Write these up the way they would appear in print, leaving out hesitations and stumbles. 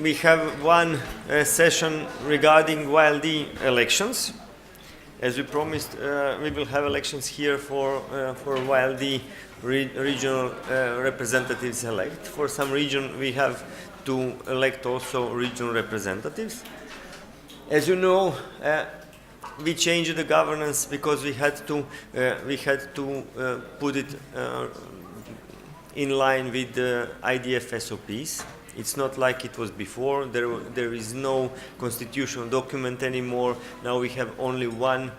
we have one session regarding YLD elections. As we promised, we will have elections here for YLD regional representatives elect. For some region, we have to elect also regional representatives. As you know, we changed the governance because we had to put it in line with the IDF SOPs. It's not like it was before. There is no constitutional document anymore. Now we have only one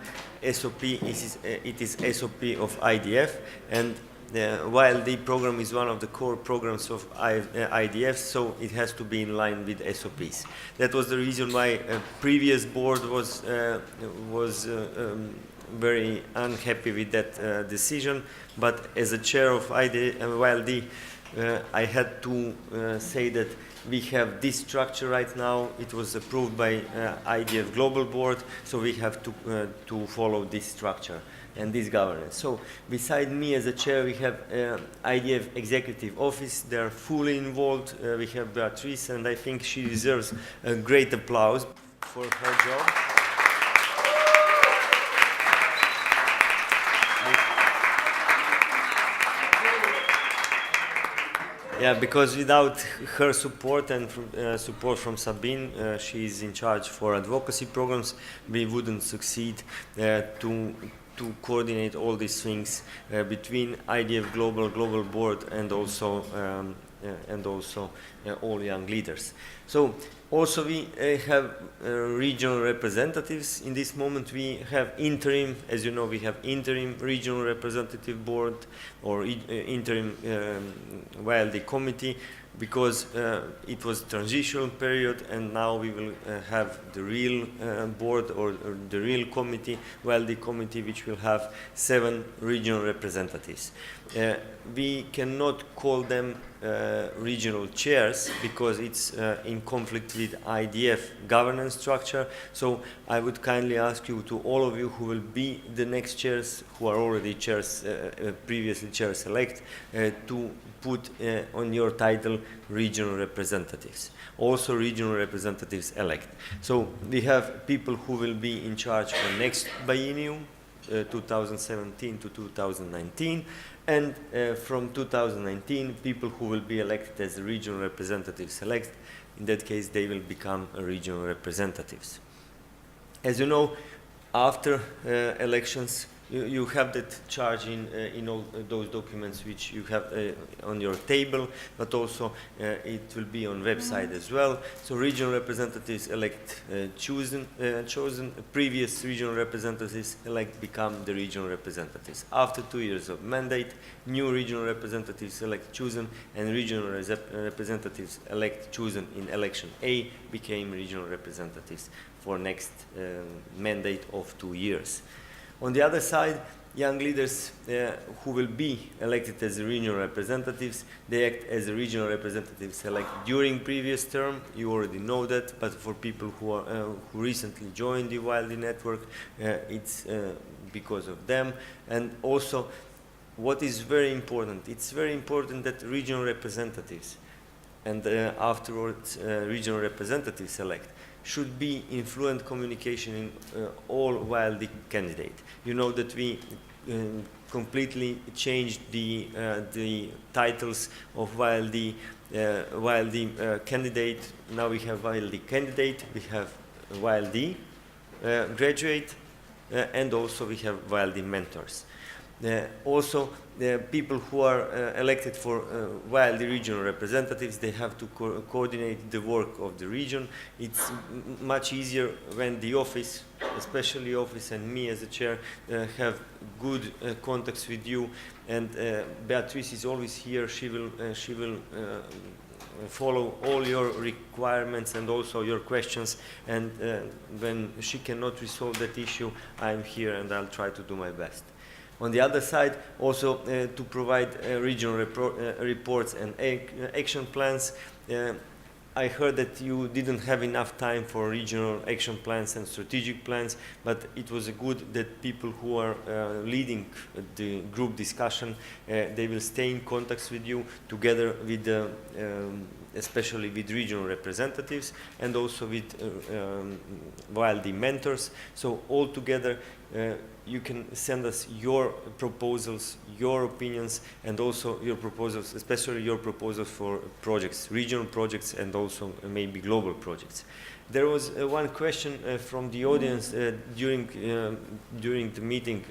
SOP. It is SOP of IDF, and the YLD program is one of the core programs of IDF, so it has to be in line with SOPs. That was the reason why a previous board was very unhappy with that decision. But as a chair of YLD, I had to say that we have this structure right now. It was approved by IDF Global Board, so we have to follow this structure and this governance. So beside me as a chair, we have IDF Executive Office. They are fully involved. We have Beatrice, and I think she deserves a great applause for her job. Yeah, because without her support and support from Sabine, she is in charge for advocacy programs, we wouldn't succeed to coordinate all these things between IDF Global Board and also all young leaders. So also we have regional representatives. In this moment we have interim, as you know, we have interim regional representative board or interim YLD committee, because it was transitional period, and now we will have the real board or the real committee, YLD committee, which will have 7 regional representatives. We cannot call them regional chairs because it's in conflict with IDF governance structure. So I would kindly ask you, to all of you who will be the next chairs, who are already chairs, previously chairs elect, to put on your title regional representatives. Also regional representatives elect. So we have people who will be in charge for next biennium, 2017 to 2019, and from 2019 people who will be elected as regional representatives elect. In that case they will become regional representatives. As you know, after elections you have that charge in all those documents which you have on your table, but also it will be on website as well. So regional representatives elect chosen, previous regional representatives elect become the regional representatives. After 2 years of mandate, new regional representatives elect chosen, and regional representatives elect chosen in election A became regional representatives for next mandate of 2 years. On the other side, young leaders who will be elected as regional representatives, they act as regional representatives elected during previous term. You already know that, but for people who recently joined the YLD network, it's because of them. And also, what is very important, it's very important that regional representatives and afterwards regional representatives elect should be in fluent communication in all YLD candidates. You know that we completely changed the titles of YLD candidate. Now we have YLD candidate, we have YLD graduate, and also we have YLD mentors. Also, the people who are elected for YLD regional representatives, they have to coordinate the work of the region. It's much easier when the office, especially office and me as a chair, have good contacts with you. And Beatrice is always here. She will follow all your requirements and also your questions. And when she cannot resolve that issue, I'm here and I'll try to do my best. On the other side, also to provide regional reports and action plans. I heard that you didn't have enough time for regional action plans and strategic plans, but it was good that people who are leading the group discussion, they will stay in contact with you together with the especially with regional representatives and also with YLD mentors. So all together you can send us your proposals, your opinions, and also your proposals, especially your proposals for projects, regional projects, and also maybe global projects. There was one question from the audience during the meeting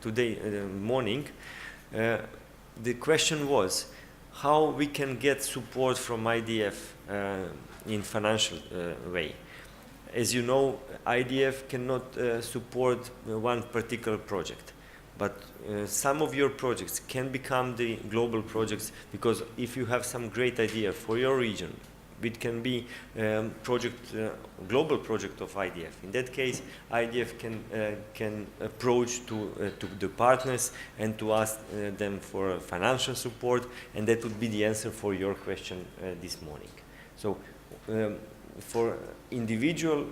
today morning. The question was how we can get support from IDF in financial way. As you know, IDF cannot support one particular project, but some of your projects can become the global projects, because if you have some great idea for your region, it can be global project of IDF. In that case, IDF can approach to the partners and to ask them for financial support, and that would be the answer for your question this morning. So for individual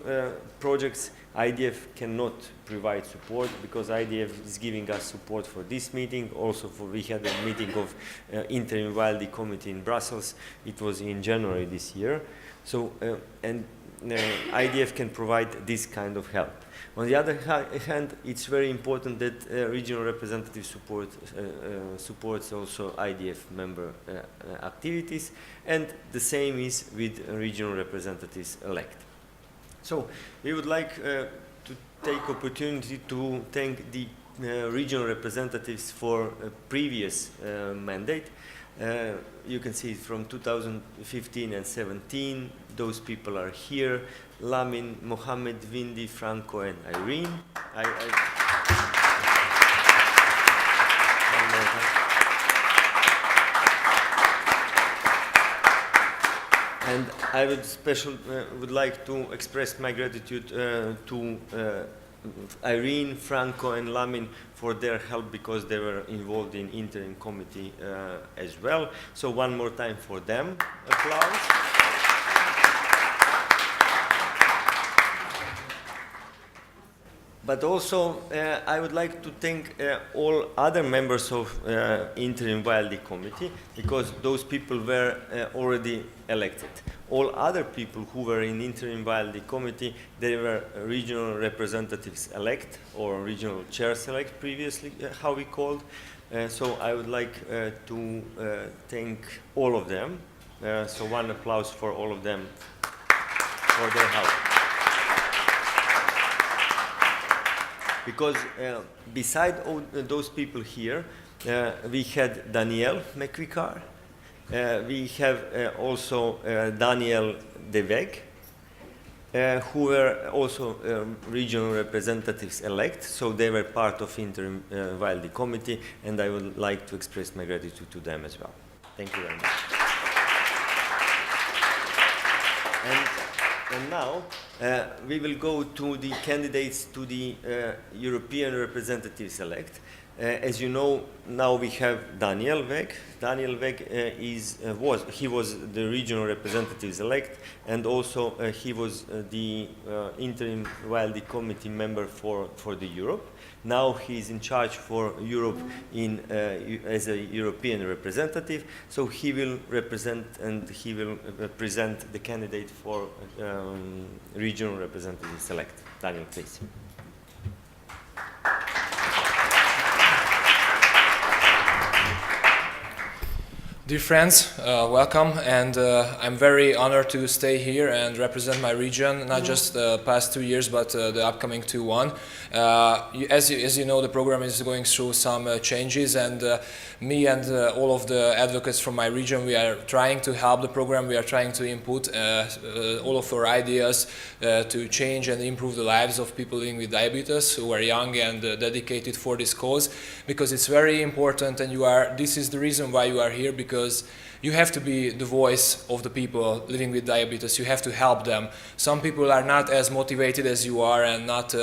projects, IDF cannot provide support, because IDF is giving us support for this meeting. Also, we had a meeting of interim YLD committee in Brussels. It was in January this year. So, IDF can provide this kind of help. On the other hand, it's very important that regional representative supports also IDF member activities, and the same is with regional representatives elect. So we would like to take opportunity to thank the regional representatives for a previous mandate. You can see from 2015 and 17, those people are here: Lamin, Mohammed, Vindi, Franco, and Irene. And I would like to express my gratitude to Irene, Franco, and Lamin for their help, because they were involved in interim committee as well. So one more time for them, applause. But also, I would like to thank all other members of interim YLD committee, because those people were already elected. All other people who were in interim YLD committee, they were regional representatives elect, or regional chairs elect previously, how we called. So I would like to thank all of them. So one applause for all of them for their help. Because beside all those people here, we had Danielle McVicar, we have also Daniel De Weg, who were also regional representatives elect, so they were part of interim YLD committee, and I would like to express my gratitude to them as well. Thank you very much. And now we will go to the candidates to the European representatives elect. As you know, now we have Daniel Weg. Daniel Weg was the regional representatives elect, and also he was the interim YLD committee member for the Europe. Now he is in charge for Europe as a European representative. So he will represent and he will present the candidate for regional representatives elect. Daniel, please. Dear friends, welcome, and I'm very honored to stay here and represent my region, not just the past 2 years, but the upcoming 2-1. As you know, the program is going through some changes, and me and all of the advocates from my region, we are trying to help the program. We are trying to input all of our ideas to change and improve the lives of people living with diabetes who are young and dedicated for this cause, because it's very important, and this is the reason why you are here, because you have to be the voice of the people living with diabetes. You have to help them. Some people are not as motivated as you are and not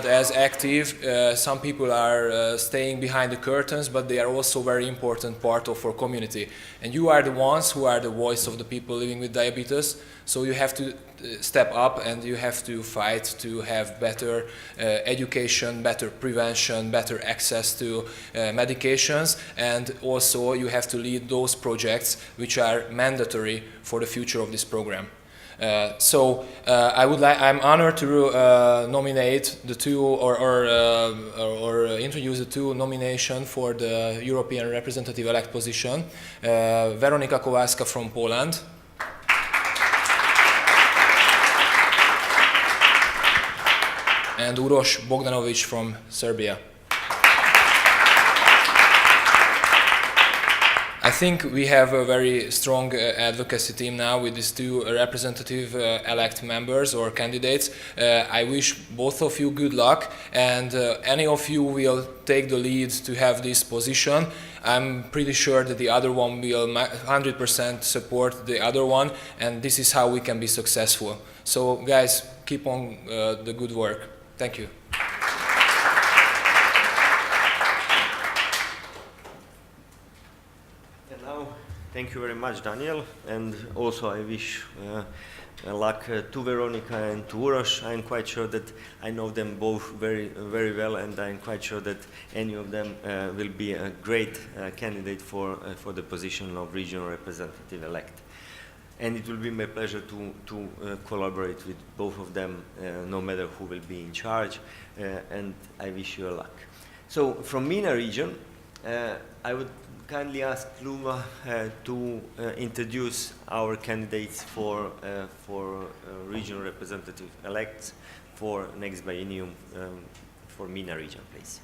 as active. Some people are staying behind the curtains, but they are also a very important part of our community. And you are the ones who are the voice of the people living with diabetes. So you have to step up and you have to fight to have better education, better prevention, better access to medications, and also you have to lead those projects which are mandatory for the future of this program. I'm honored to nominate the two or introduce the two nominations for the European representative-elect position. Weronika Kowalska from Poland. And Uroš Bogdanović from Serbia. I think we have a very strong advocacy team now with these two representative elect members or candidates. I wish both of you good luck, and any of you will take the lead to have this position. I'm pretty sure that the other one will 100% support the other one, and this is how we can be successful. So guys, keep on the good work. Thank you. Thank you very much, Daniel, and also I wish luck to Veronica and to Uroš. I'm quite sure that I know them both very, very well, and I'm quite sure that any of them will be a great candidate for the position of regional representative elect. And it will be my pleasure to collaborate with both of them, no matter who will be in charge, and I wish you luck. So, from MENA region, I would kindly ask Luma to introduce our candidates for regional representative elects for next biennium for MENA region, please.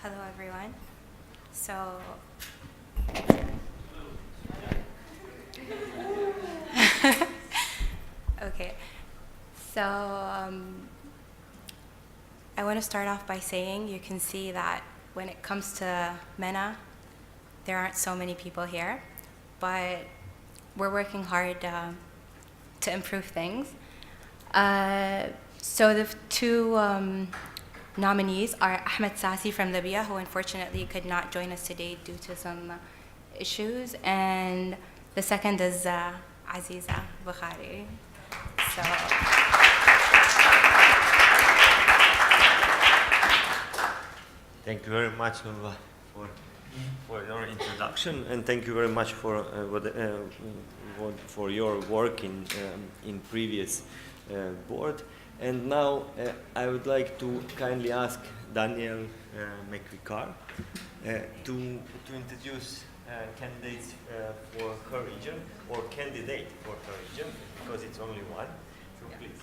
Hello, everyone. So, okay. So, I want to start off by saying you can see that when it comes to MENA, there aren't so many people here, but we're working hard to improve things. So the two nominees are Ahmed Sasi from Libya, who unfortunately could not join us today due to some issues, and the second is Aziza Bukhari. So, thank you very much, Nurva, for your introduction, and thank you very much for your work in previous board. And now I would like to kindly ask Daniel McVicar to introduce candidates for her region, or candidate for her region, because it's only one. So please.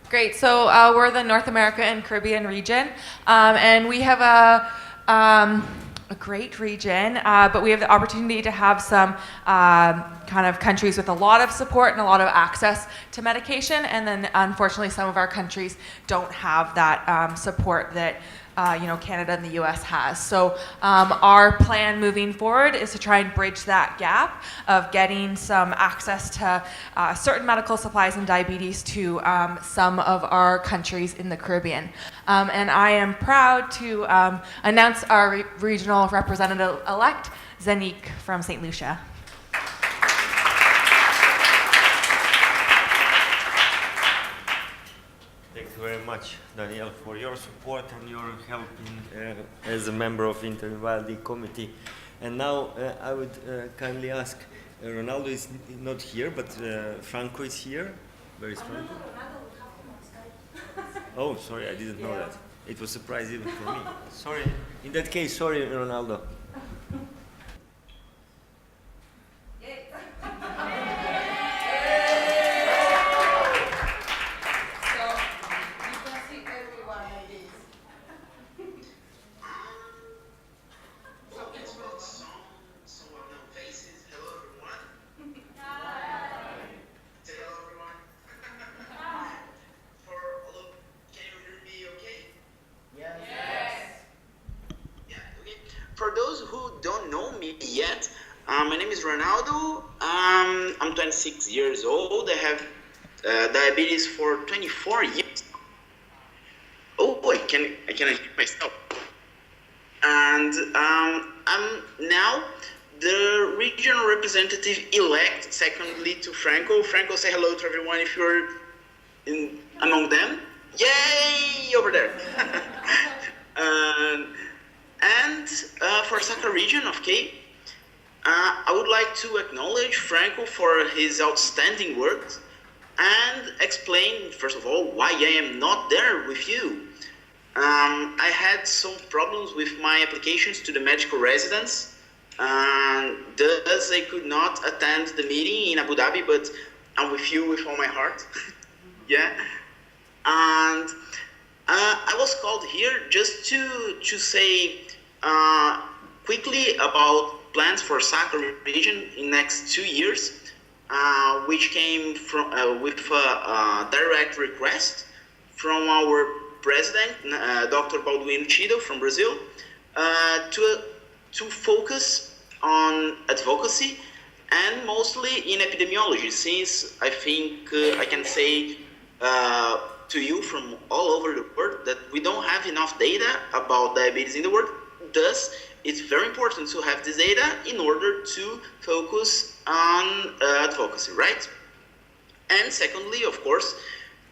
Great. So we're the North America and Caribbean region, and we have a great region, but we have the opportunity to have some kind of countries with a lot of support and a lot of access to medication, and then unfortunately some of our countries don't have that support that Canada and the US has. So our plan moving forward is to try and bridge that gap of getting some access to certain medical supplies and diabetes to some of our countries in the Caribbean. And I am proud to announce our regional representative-elect, Zanik from St. Lucia. Thank you very much, Daniel, for your support and your help as a member of Interim YLD committee. And now I would kindly ask, Ronaldo is not here, but Franco is here. Where is Franco? Oh, sorry, I didn't know that. It was a surprise even for me. Sorry. In that case, sorry, Ronaldo. For those who don't know me yet, my name is Ronaldo. I'm 26 years old. I have diabetes for 24 years. Oh, I can unmute myself. And I'm now the regional representative elect, secondly to Franco. Franco, say hello to everyone if you're among them. Yay, over there. And for Saka region of Cape, I would like to acknowledge Franco for his outstanding work and explain, first of all, why I am not there with you. I had some problems with my applications to the medical residence, thus I could not attend the meeting in Abu Dhabi, but I'm with you with all my heart. Yeah. And I was called here just to say quickly about plans for Saka region in next 2 years, which came from with a direct request from our president, Dr. Balduino Chido from Brazil, to focus on advocacy and mostly in epidemiology, since I think I can say to you from all over the world that we don't have enough data about diabetes in the world. Thus, it's very important to have this data in order to focus on advocacy, right? And secondly, of course,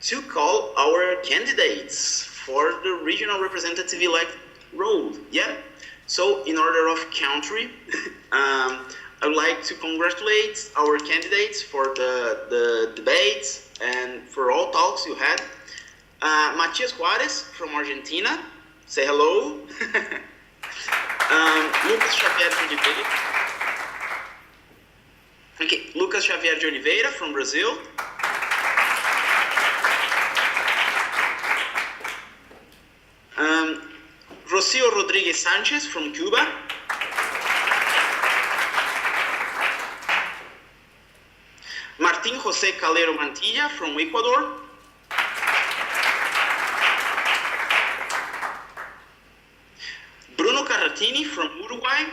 to call our candidates for the regional representative elect role, yeah? So in order of country, I would like to congratulate our candidates for the debates and for all talks you had. Matias Juarez from Argentina, say hello. Lucas Xavier de Oliveira. Okay, Lucas Xavier de Oliveira from Brazil. Rocio Rodriguez Sanchez from Cuba. Martin José Calero Mantilla from Ecuador. Bruno Carratini from Uruguay.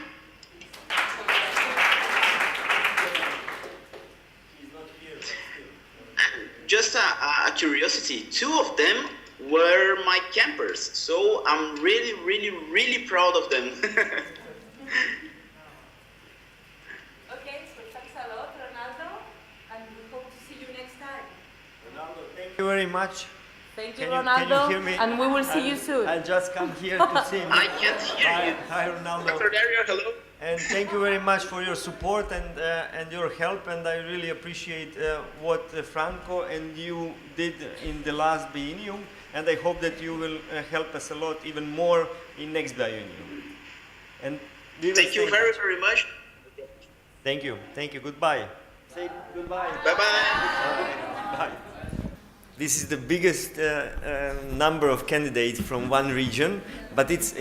Just a curiosity, 2 of them were my campers, so I'm really proud of them. Okay, so thanks a lot, Ronaldo, and we hope to see you next time. Ronaldo, thank you very much. Thank you, Can Ronaldo, you hear me? and we will see you soon. I'll just come here to see me. I can't hear you. Hi, Ronaldo. Dr. Dario, hello. And thank you very much for your support and your help, and I really appreciate what Franco and you did in the last biennium, and I hope that you will help us a lot even more in next biennium. And we will Thank you stay in touch. very much. Thank you. Goodbye. Say goodbye. Bye-bye. Bye. This is the biggest number of candidates from one region, but it's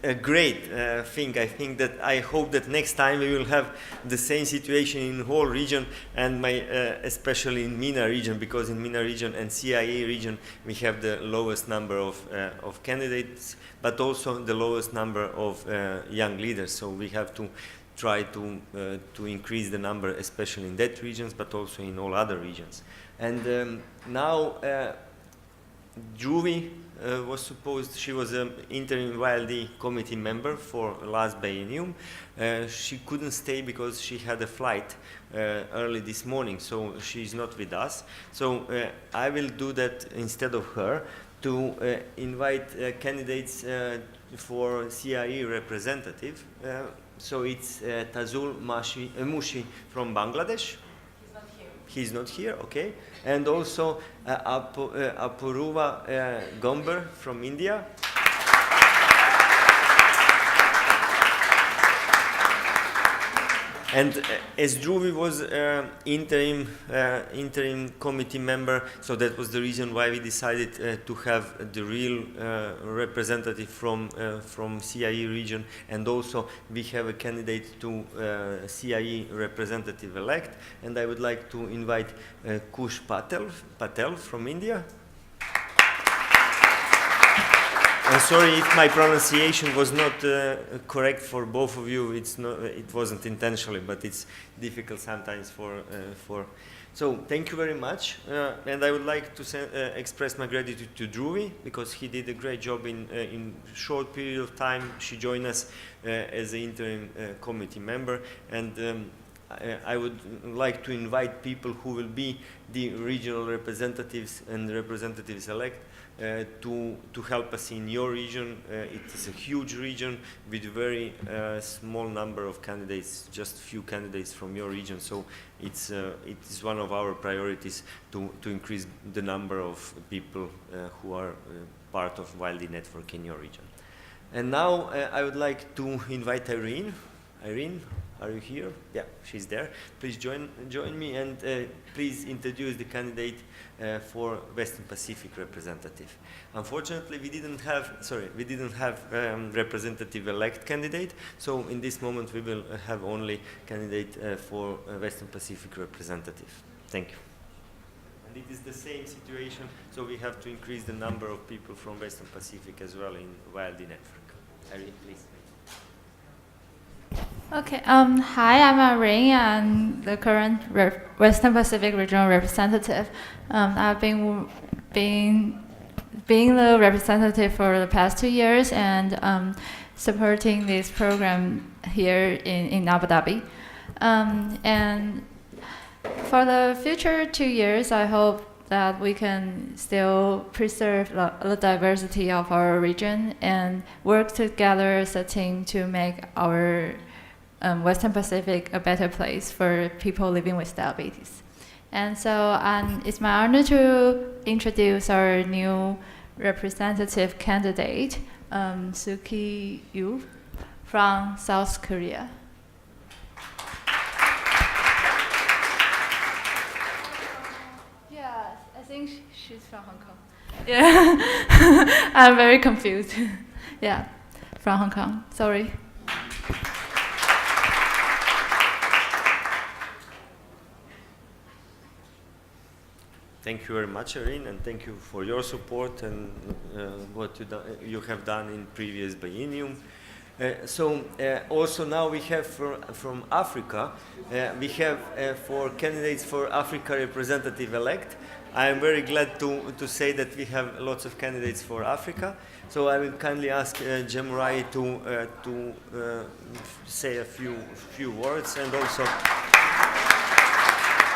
a great thing. I think that I hope that next time we will have the same situation in the whole region, and especially in MENA region, because in MENA region and CIA region we have the lowest number of candidates, but also the lowest number of young leaders. So we have to try to increase the number, especially in that regions, but also in all other regions. And now Juvi was supposed, she was an interim YLD committee member for last biennium. She couldn't stay because she had a flight early this morning, so she's not with us. So I will do that instead of her, to invite candidates for CIE representative. So it's Tazul Mushi from Bangladesh. He's not here, okay. And also Apuruva Gomber from India. And as Dhruvi was interim committee member, so that was the reason why we decided to have the real representative from CIE region, and also we have a candidate to CIE representative elect, and I would like to invite Kush Patel from India. I'm sorry if my pronunciation was not correct for both of you. It wasn't intentionally, but it's difficult sometimes for So thank you very much, and I would like to express my gratitude to Drury because he did a great job in short period of time. She joined us as an interim committee member, and I would like to invite people who will be the regional representatives and representatives elect to help us in your region. It is a huge region with very small number of candidates, just few candidates from your region. So it is one of our priorities to increase the number of people who are part of YLD network in your region. And now I would like to invite Irene. Irene, are you here? Yeah, she's there. Please join me and please introduce the candidate for Western Pacific representative. Unfortunately, we didn't have representative elect candidate. So in this moment, we will have only candidate for Western Pacific representative. Thank you. And it is the same situation. So we have to increase the number of people from Western Pacific as well in YLD network. Irene, please. Okay. Hi, I'm Irene. I'm the current Western Pacific Regional Representative. I've been being the representative for the past 2 years and supporting this program here in Abu Dhabi. And for the future 2 years, I hope that we can still preserve the diversity of our region and work together as a team to make our Western Pacific a better place for people living with diabetes. And so it's my honor to introduce our new representative candidate, Suki Yu from South Korea. Yeah, I think she's from Hong Kong. Yeah, I'm very confused. Yeah, from Hong Kong, sorry. Thank you very much, Irene, and thank you for your support and what you have done in previous biennium. Also now we have from Africa, we have for candidates for Africa representative elect. I am very glad to say that we have lots of candidates for Africa. So I will kindly ask Jemurai to say a few words and also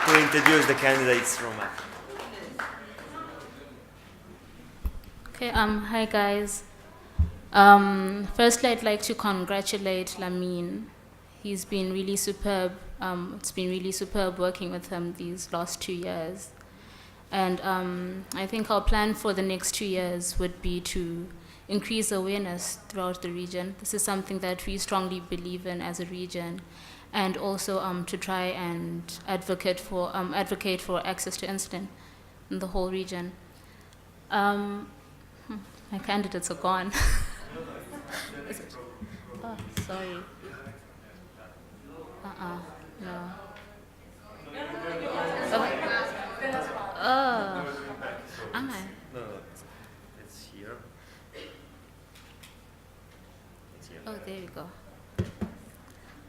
to introduce the candidates from Africa. Okay, hi guys. Firstly, I'd like to congratulate Lamine. He's been really superb. It's been really superb working with him these last 2 years. And I think our plan for the next 2 years would be to increase awareness throughout the region. This is something that we strongly believe in as a region. And also to try and advocate for access to insulin in the whole region. My candidates are gone. Oh, sorry. No. Oh. Am I? No, it's here. It's here. Oh, there we go.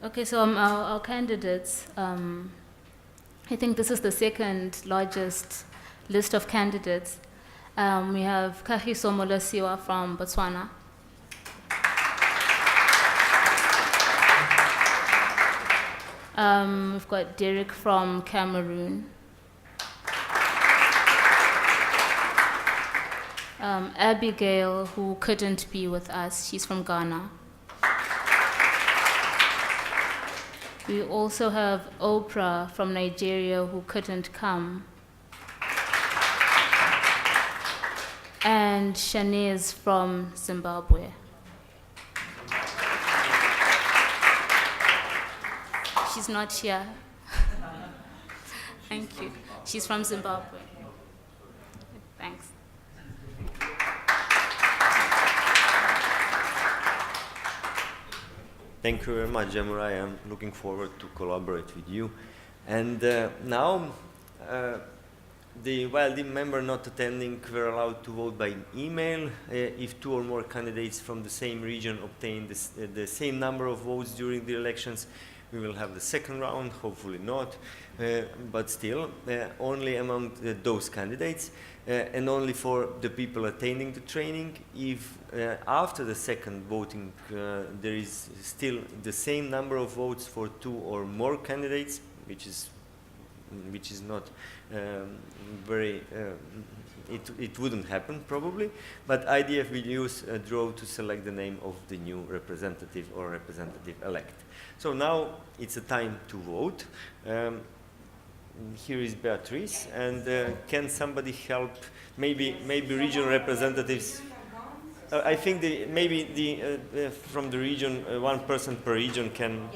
Okay, so our candidates, I think this is the second largest list of candidates. We have Kagiso Molosiwa from Botswana. We've got Derek from Cameroon. Abigail, who couldn't be with us, she's from Ghana. We also have Oprah from Nigeria, who couldn't come. And Shanice from Zimbabwe. She's not here. Thank you. She's from Zimbabwe. Thanks. Thank you very much, Jemurai. I'm looking forward to collaborate with you. And now, the YLD member not attending were allowed to vote by email. If 2 or more candidates from the same region obtain the same number of votes during the elections, we will have the second round, hopefully not, but still, only among those candidates, and only for the people attending the training. If after the second voting there is still the same number of votes for 2 or more candidates, which is not very, it wouldn't happen probably, but IDF will use a draw to select the name of the new representative or representative-elect. So now it's a time to vote. Here is Beatrice, and can somebody help, maybe regional representatives? I think maybe from the region, one person per region can